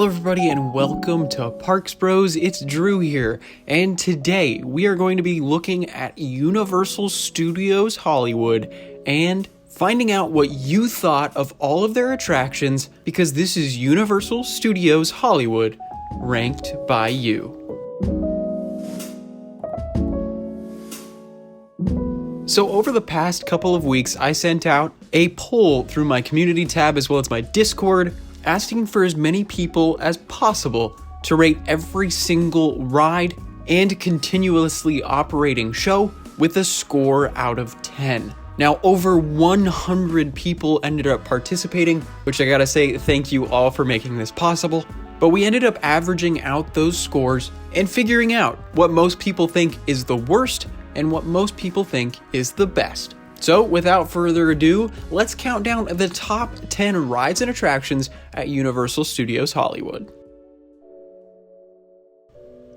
Hello everybody and welcome to Parks Bros, it's Drew here, and today we are going to be looking at Universal Studios Hollywood and finding out what you thought of all of their attractions, because this is Universal Studios Hollywood, ranked by you. So over the past couple of weeks, I sent out a poll through my community tab as well as my Discord, asking for as many people as possible to rate every single ride and continuously operating show with a score out of 10. Now, over 100 people ended up participating, which I gotta say thank you all for making this possible. But we ended up averaging out those scores and figuring out what most people think is the worst and what most people think is the best. So without further ado, let's count down the top 10 rides and attractions at Universal Studios Hollywood.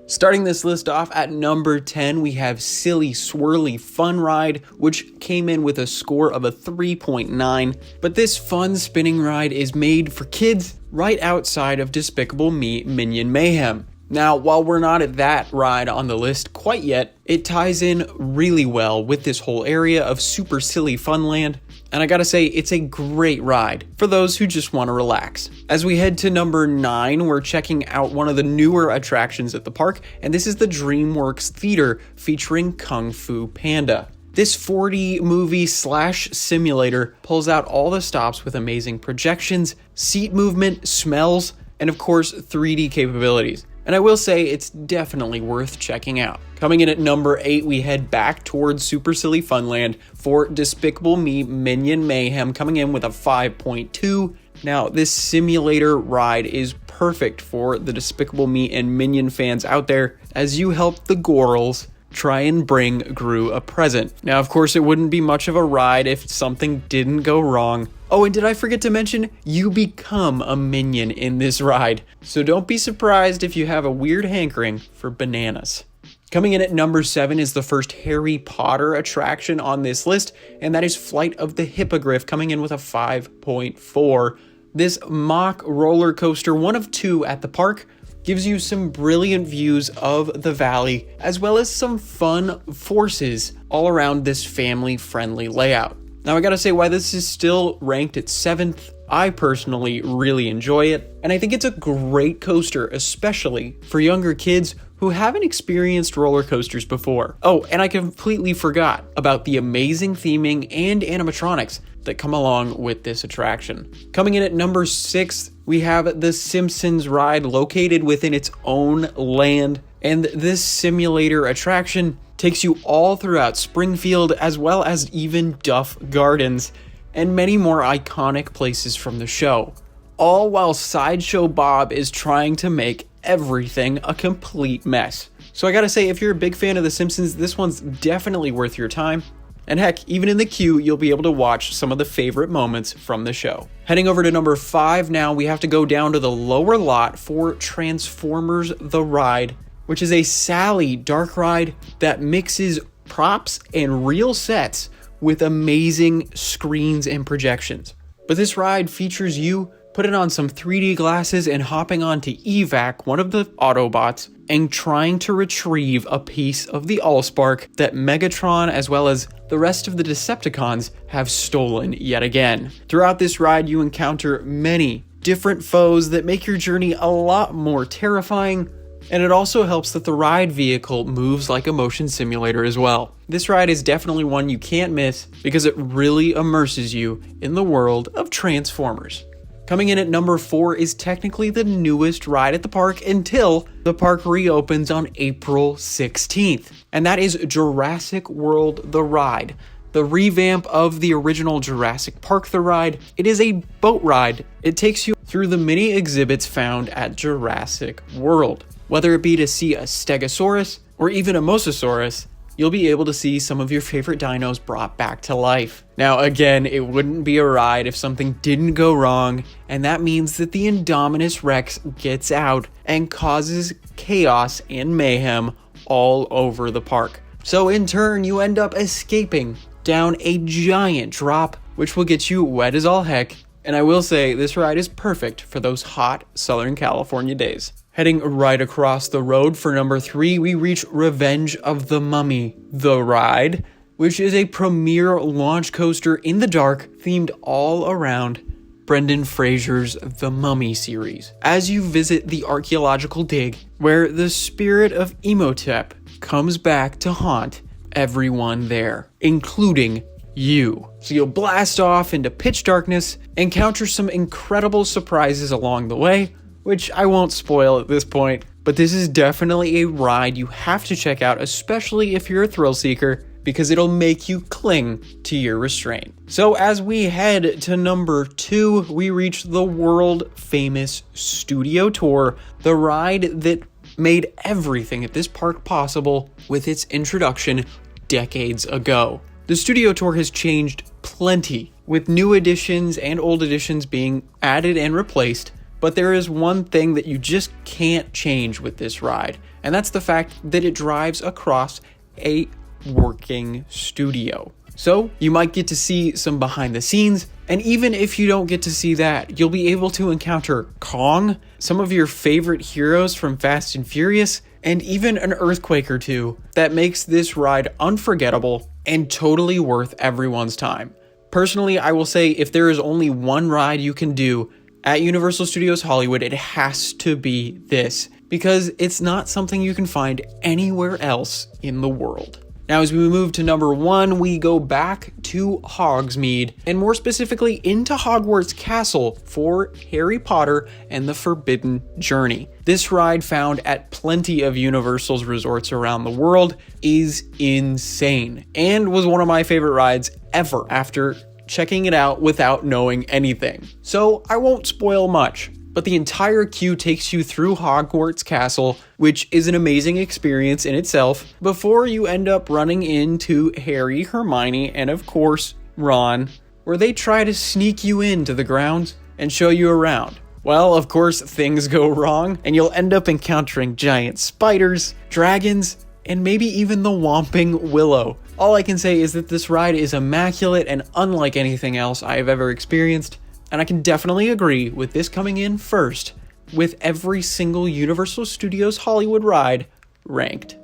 Starting this list off at number 10, we have Silly Swirly Fun Ride, which came in with a score of a 3.9. But this fun spinning ride is made for kids right outside of Despicable Me Minion Mayhem. Now, while we're not at that ride on the list quite yet, it ties in really well with this whole area of Super Silly Funland, and I gotta say, it's a great ride for those who just want to relax. As we head to number 9, we're checking out one of the newer attractions at the park, and this is the DreamWorks Theater featuring Kung Fu Panda. This 4D movie / simulator pulls out all the stops with amazing projections, seat movement, smells, and of course 3D capabilities. And I will say it's definitely worth checking out. Coming in at number 8, we head back towards Super Silly Funland for Despicable Me Minion Mayhem, coming in with a 5.2. Now, this simulator ride is perfect for the Despicable Me and Minion fans out there, as you help the Gorals try and bring Gru a present. Now, of course, it wouldn't be much of a ride if something didn't go wrong. Oh, and did I forget to mention, you become a minion in this ride. So don't be surprised if you have a weird hankering for bananas. Coming in at number 7 is the first Harry Potter attraction on this list, and that is Flight of the Hippogriff, coming in with a 5.4. This mock roller coaster, one of 2 at the park, gives you some brilliant views of the valley, as well as some fun forces all around this family-friendly layout. Now I gotta say, why this is still ranked at 7th, I personally really enjoy it, and I think it's a great coaster, especially for younger kids who haven't experienced roller coasters before. Oh, and I completely forgot about the amazing theming and animatronics that come along with this attraction. Coming in at number 6, we have the Simpsons ride, located within its own land, and this simulator attraction takes you all throughout Springfield, as well as even Duff Gardens, and many more iconic places from the show. All while Sideshow Bob is trying to make everything a complete mess. So I gotta say, if you're a big fan of The Simpsons, this one's definitely worth your time. And heck, even in the queue, you'll be able to watch some of the favorite moments from the show. Heading over to number 5 now, we have to go down to the lower lot for Transformers The Ride, which is a Sally dark ride that mixes props and real sets with amazing screens and projections. But this ride features you putting on some 3D glasses and hopping onto Evac, one of the Autobots, and trying to retrieve a piece of the Allspark that Megatron, as well as the rest of the Decepticons, have stolen yet again. Throughout this ride, you encounter many different foes that make your journey a lot more terrifying, and it also helps that the ride vehicle moves like a motion simulator as well. This ride is definitely one you can't miss because it really immerses you in the world of Transformers. Coming in at number 4 is technically the newest ride at the park until the park reopens on April 16th, and that is Jurassic World The Ride, the revamp of the original Jurassic Park The Ride. It is a boat ride. It takes you through the many exhibits found at Jurassic World. Whether it be to see a Stegosaurus or even a Mosasaurus, you'll be able to see some of your favorite dinos brought back to life. Now again, it wouldn't be a ride if something didn't go wrong, and that means that the Indominus Rex gets out and causes chaos and mayhem all over the park. So in turn, you end up escaping down a giant drop, which will get you wet as all heck And I will say, this ride is perfect for those hot Southern California days. Heading right across the road for number 3, we reach Revenge of the Mummy, the ride, which is a premier launch coaster in the dark themed all around Brendan Fraser's The Mummy series, as you visit the archaeological dig where the spirit of Imhotep comes back to haunt everyone there, including you. So you'll blast off into pitch darkness, encounter some incredible surprises along the way, which I won't spoil at this point, but this is definitely a ride you have to check out, especially if you're a thrill seeker, because it'll make you cling to your restraint. So as we head to number 2, we reach the world famous Studio Tour, the ride that made everything at this park possible with its introduction decades ago. The Studio Tour has changed plenty, with new additions and old additions being added and replaced, but there is one thing that you just can't change with this ride, and that's the fact that it drives across a working studio. So you might get to see some behind the scenes, and even if you don't get to see that, you'll be able to encounter Kong, some of your favorite heroes from Fast and Furious, and even an earthquake or two that makes this ride unforgettable and totally worth everyone's time. Personally, I will say if there is only one ride you can do at Universal Studios Hollywood, it has to be this, because it's not something you can find anywhere else in the world. Now, as we move to number 1, we go back to Hogsmeade, and more specifically into Hogwarts Castle for Harry Potter and the Forbidden Journey. This ride, found at plenty of Universal's resorts around the world, is insane, and was one of my favorite rides ever after checking it out without knowing anything. So I won't spoil much, but the entire queue takes you through Hogwarts Castle, which is an amazing experience in itself, before you end up running into Harry, Hermione, and of course, Ron, where they try to sneak you into the grounds and show you around. Well, of course, things go wrong, and you'll end up encountering giant spiders, dragons, and maybe even the Whomping Willow. All I can say is that this ride is immaculate and unlike anything else I have ever experienced, and I can definitely agree with this coming in first, with every single Universal Studios Hollywood ride ranked.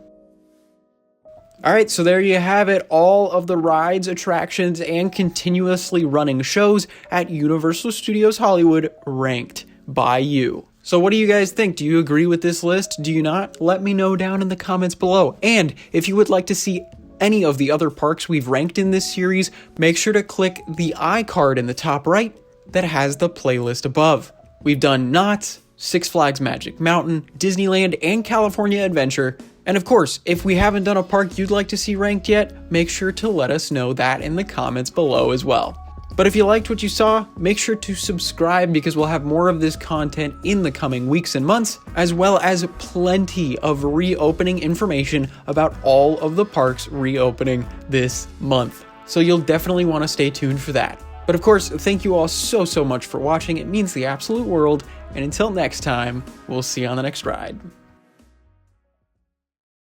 Alright, so there you have it, all of the rides, attractions, and continuously running shows at Universal Studios Hollywood ranked by you. So what do you guys think? Do you agree with this list? Do you not? Let me know down in the comments below. And if you would like to see any of the other parks we've ranked in this series, make sure to click the iCard in the top right that has the playlist above. We've done Knott's, Six Flags Magic Mountain, Disneyland, and California Adventure. And of course, if we haven't done a park you'd like to see ranked yet, make sure to let us know that in the comments below as well. But if you liked what you saw, make sure to subscribe, because we'll have more of this content in the coming weeks and months, as well as plenty of reopening information about all of the parks reopening this month. So you'll definitely want to stay tuned for that. But of course, thank you all so much for watching. It means the absolute world. And until next time, we'll see you on the next ride.